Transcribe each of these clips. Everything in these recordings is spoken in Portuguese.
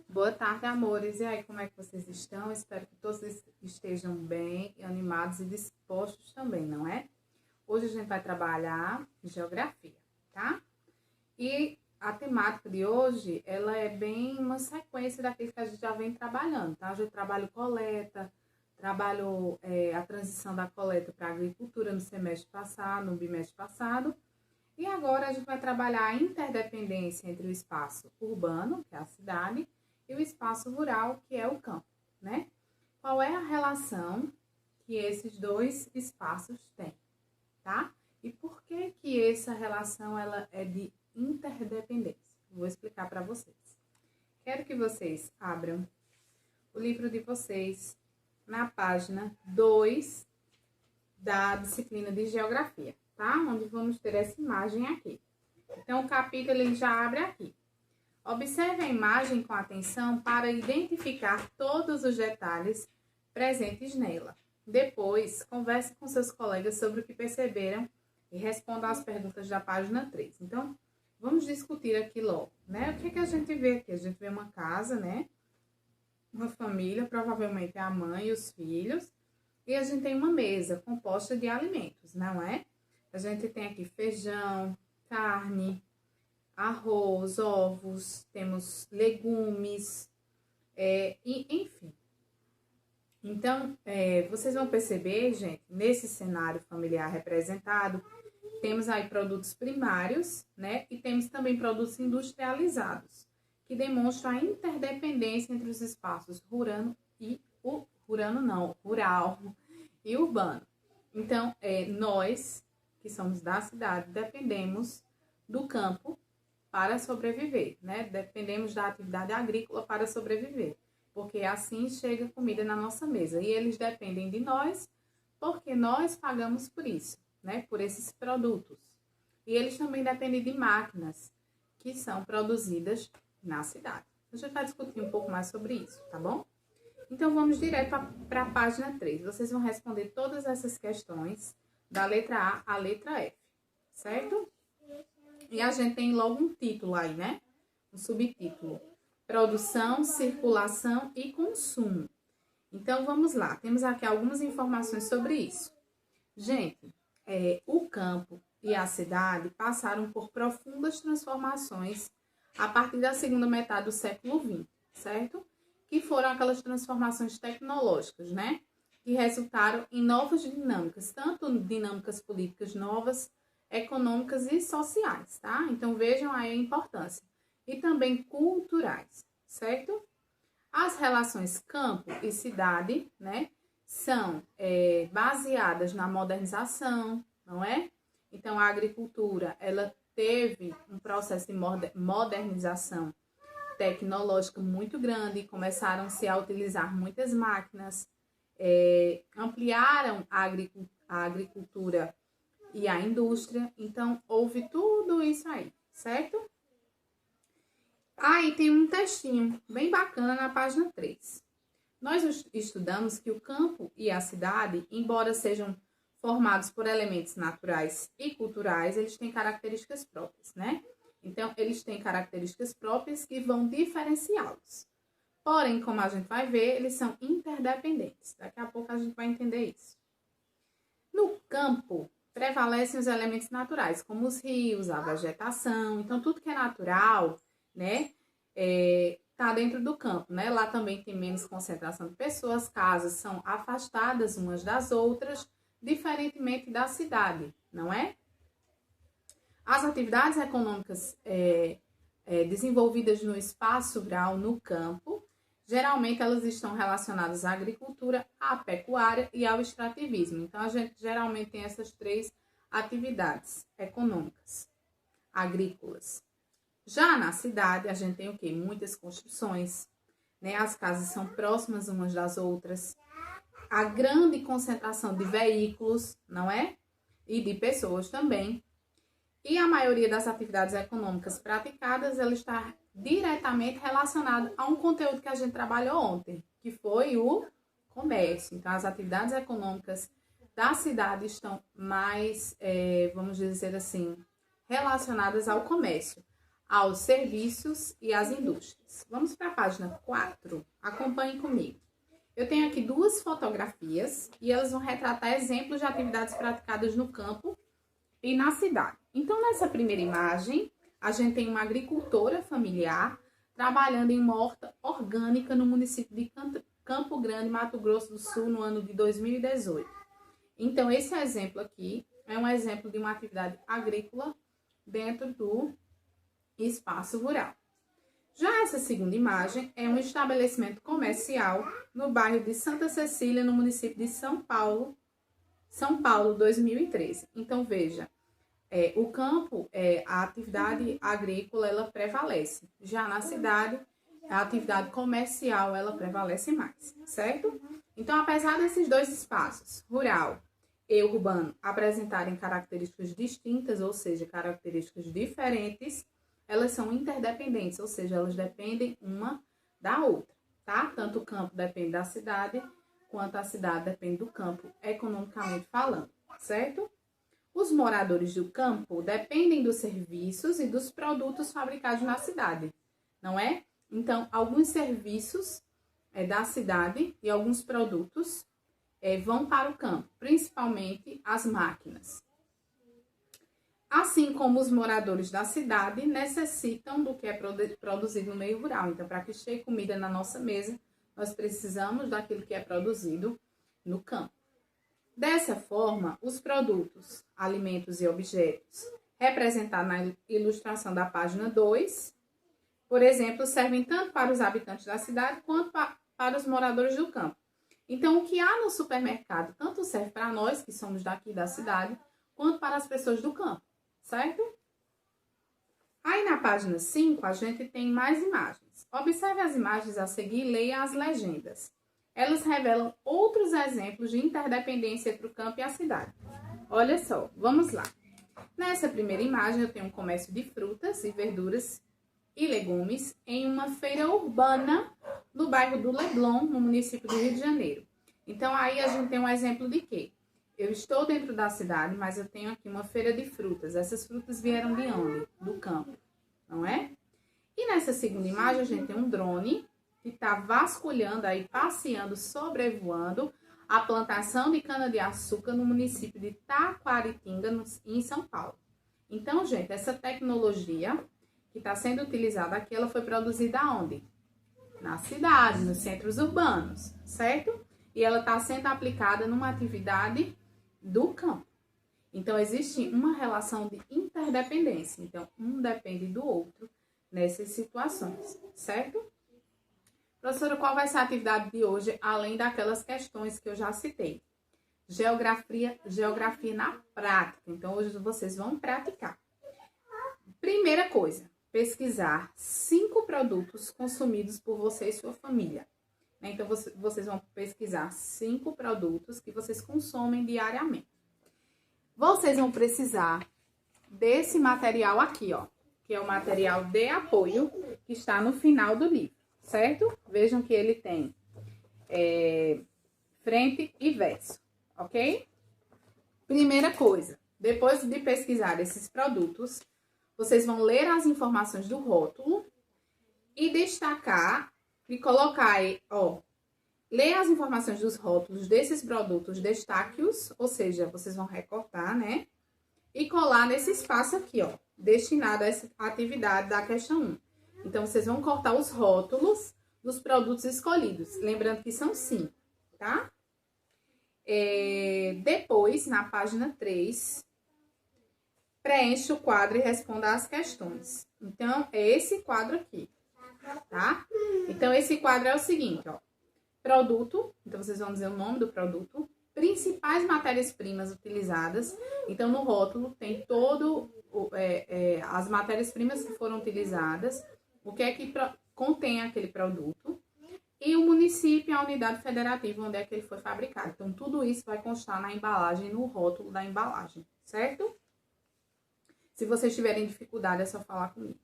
Boa tarde, amores. E aí, como é que vocês estão? Espero que todos estejam bem, animados e dispostos também, não é? Hoje a gente vai trabalhar geografia, tá? E a temática de hoje, ela é bem uma sequência daquilo que a gente já vem trabalhando, tá? Eu trabalho coleta, trabalho a transição da coleta para a agricultura no semestre passado, no bimestre passado. E agora a gente vai trabalhar a interdependência entre o espaço urbano, que é a cidade, e o espaço rural, que é o campo, né? Qual é a relação que esses dois espaços têm, tá? E por que que essa relação ela é de interdependência? Vou explicar para vocês. Quero que vocês abram o livro de vocês na página 2 da disciplina de geografia, tá? Onde vamos ter essa imagem aqui. Então, o capítulo ele já abre aqui. Observe a imagem com atenção para identificar todos os detalhes presentes nela. Depois, converse com seus colegas sobre o que perceberam e respondam às perguntas da página 3. Então, vamos discutir aqui logo, né? O que é que a gente vê aqui? A gente vê uma casa, né? Uma família, provavelmente a mãe e os filhos. E a gente tem uma mesa composta de alimentos, não é? A gente tem aqui feijão, carne, arroz, ovos, temos legumes, enfim. Então, vocês vão perceber, gente, nesse cenário familiar representado, temos aí produtos primários, né? E temos também produtos industrializados, que demonstram a interdependência entre os espaços rural e urbano. Então, nós, que somos da cidade, dependemos do campo para sobreviver, né? Dependemos da atividade agrícola para sobreviver, porque assim chega comida na nossa mesa. E eles dependem de nós, porque nós pagamos por isso, né? Por esses produtos. E eles também dependem de máquinas que são produzidas na cidade. A gente vai discutir um pouco mais sobre isso, tá bom? Então, vamos direto para a página 3. Vocês vão responder todas essas questões da letra A à letra F, certo? E a gente tem logo um título aí, né? Um subtítulo. Produção, circulação e consumo. Então, vamos lá. Temos aqui algumas informações sobre isso. Gente, o campo e a cidade passaram por profundas transformações a partir da segunda metade do século XX, certo? Que foram aquelas transformações tecnológicas, né? Que resultaram em novas dinâmicas, tanto dinâmicas políticas novas, econômicas e sociais, tá? Então, vejam aí a importância. E também culturais, certo? As relações campo e cidade, né? São baseadas na modernização, não é? Então, a agricultura, ela teve um processo de modernização tecnológica muito grande, começaram-se a utilizar muitas máquinas, ampliaram a agricultura e a indústria. Então, houve tudo isso aí, certo? Aí tem um textinho bem bacana na página 3. Nós estudamos que o campo e a cidade, embora sejam formados por elementos naturais e culturais, eles têm características próprias, né? Então, eles têm características próprias que vão diferenciá-los. Porém, como a gente vai ver, eles são interdependentes. Daqui a pouco a gente vai entender isso. No campo, prevalecem os elementos naturais, como os rios, a vegetação. Então, tudo que é natural, né, tá dentro do campo, né? Lá também tem menos concentração de pessoas, casas são afastadas umas das outras, diferentemente da cidade, não é? As atividades econômicas desenvolvidas no espaço rural, no campo, geralmente elas estão relacionadas à agricultura, à pecuária e ao extrativismo. Então, a gente geralmente tem essas três atividades econômicas, agrícolas. Já na cidade, a gente tem o quê? Muitas construções, né? As casas são próximas umas das outras. A grande concentração de veículos, não é? E de pessoas também. E a maioria das atividades econômicas praticadas, ela está diretamente relacionada a um conteúdo que a gente trabalhou ontem, que foi o comércio. Então, as atividades econômicas da cidade estão mais, vamos dizer assim, relacionadas ao comércio. aos serviços e às indústrias. Vamos para a página 4. Acompanhem comigo. Eu tenho aqui duas fotografias e elas vão retratar exemplos de atividades praticadas no campo e na cidade. Então, nessa primeira imagem, a gente tem uma agricultora familiar trabalhando em uma horta orgânica no município de Campo Grande, Mato Grosso do Sul, no ano de 2018. Então, esse exemplo aqui é um exemplo de uma atividade agrícola dentro do espaço rural. Já essa segunda imagem é um estabelecimento comercial no bairro de Santa Cecília, no município de São Paulo, 2013. Então, veja, o campo, a atividade agrícola, ela prevalece. Já na cidade, a atividade comercial, ela prevalece mais, certo? Então, apesar desses dois espaços, rural e urbano, apresentarem características distintas, ou seja, características diferentes, elas são interdependentes, ou seja, elas dependem uma da outra, tá? Tanto o campo depende da cidade, quanto a cidade depende do campo, economicamente falando, certo? Os moradores do campo dependem dos serviços e dos produtos fabricados na cidade, não é? Então, alguns serviços da cidade e alguns produtos vão para o campo, principalmente as máquinas. Assim como os moradores da cidade necessitam do que é produzido no meio rural. Então, para que chegue comida na nossa mesa, nós precisamos daquilo que é produzido no campo. Dessa forma, os produtos, alimentos e objetos representados na ilustração da página 2, por exemplo, servem tanto para os habitantes da cidade quanto para os moradores do campo. Então, o que há no supermercado tanto serve para nós, que somos daqui da cidade, quanto para as pessoas do campo, certo? Aí na página 5, a gente tem mais imagens. Observe as imagens a seguir e leia as legendas. Elas revelam outros exemplos de interdependência entre o campo e a cidade. Olha só, vamos lá. Nessa primeira imagem, eu tenho um comércio de frutas e verduras e legumes em uma feira urbana no bairro do Leblon, no município do Rio de Janeiro. Então, aí a gente tem um exemplo de quê? Eu estou dentro da cidade, mas eu tenho aqui uma feira de frutas. Essas frutas vieram de onde? Do campo, não é? E nessa segunda imagem, a gente tem um drone que está vasculhando aí, passeando, sobrevoando a plantação de cana-de-açúcar no município de Taquaritinga, em São Paulo. Então, gente, essa tecnologia que está sendo utilizada aqui, ela foi produzida onde? Na cidade, nos centros urbanos, certo? E ela está sendo aplicada numa atividade do campo. Então, existe uma relação de interdependência. Então, um depende do outro nessas situações, certo? Professora, qual vai ser a atividade de hoje, além daquelas questões que eu já citei? Geografia na prática. Então, hoje vocês vão praticar. Primeira coisa, pesquisar 5 produtos consumidos por você e sua família. Então, vocês vão pesquisar 5 produtos que vocês consomem diariamente. Vocês vão precisar desse material aqui, ó, que é o material de apoio que está no final do livro, certo? Vejam que ele tem frente e verso, ok? Primeira coisa, depois de pesquisar esses produtos, vocês vão ler as informações do rótulo e destacar e colocar aí, ó, ler as informações dos rótulos desses produtos, destaque-os, ou seja, vocês vão recortar, né? E colar nesse espaço aqui, ó, destinado a essa atividade da questão 1. Então, vocês vão cortar os rótulos dos produtos escolhidos, lembrando que são 5, tá? Depois, na página 3, preencha o quadro e responda às questões. Então, é esse quadro aqui, tá? Então, esse quadro é o seguinte, ó. Produto, então vocês vão dizer o nome do produto. Principais matérias-primas utilizadas. Então, no rótulo tem todo as matérias-primas que foram utilizadas, o que é que contém aquele produto, e o município e a unidade federativa onde é que ele foi fabricado. Então, tudo isso vai constar na embalagem, no rótulo da embalagem, certo? Se vocês tiverem dificuldade, é só falar comigo.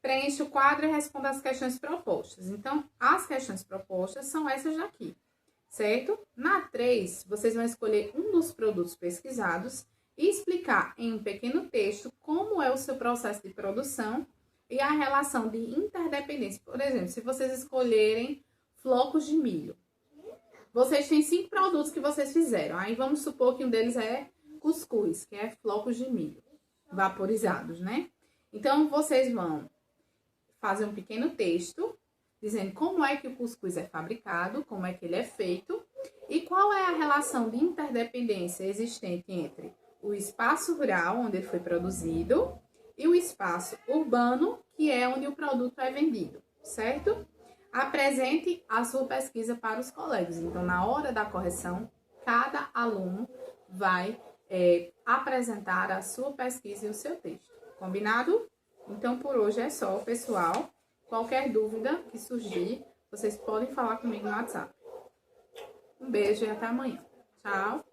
Preencha o quadro e responda as questões propostas. Então, as questões propostas são essas daqui, certo? Na 3, vocês vão escolher um dos produtos pesquisados explicar em um pequeno texto como é o seu processo de produção e a relação de interdependência. Por exemplo, se vocês escolherem flocos de milho, vocês têm 5 produtos que vocês fizeram. Aí vamos supor que um deles é cuscuz, que é flocos de milho vaporizados, né? Então, vocês vão fazer um pequeno texto dizendo como é que o cuscuz é fabricado, como é que ele é feito e qual é a relação de interdependência existente entre o espaço rural, onde ele foi produzido, e o espaço urbano, que é onde o produto é vendido, certo? Apresente a sua pesquisa para os colegas. Então, na hora da correção, cada aluno vai apresentar a sua pesquisa e o seu texto. Combinado? Então, por hoje é só, pessoal. Qualquer dúvida que surgir, vocês podem falar comigo no WhatsApp. Um beijo e até amanhã. Tchau!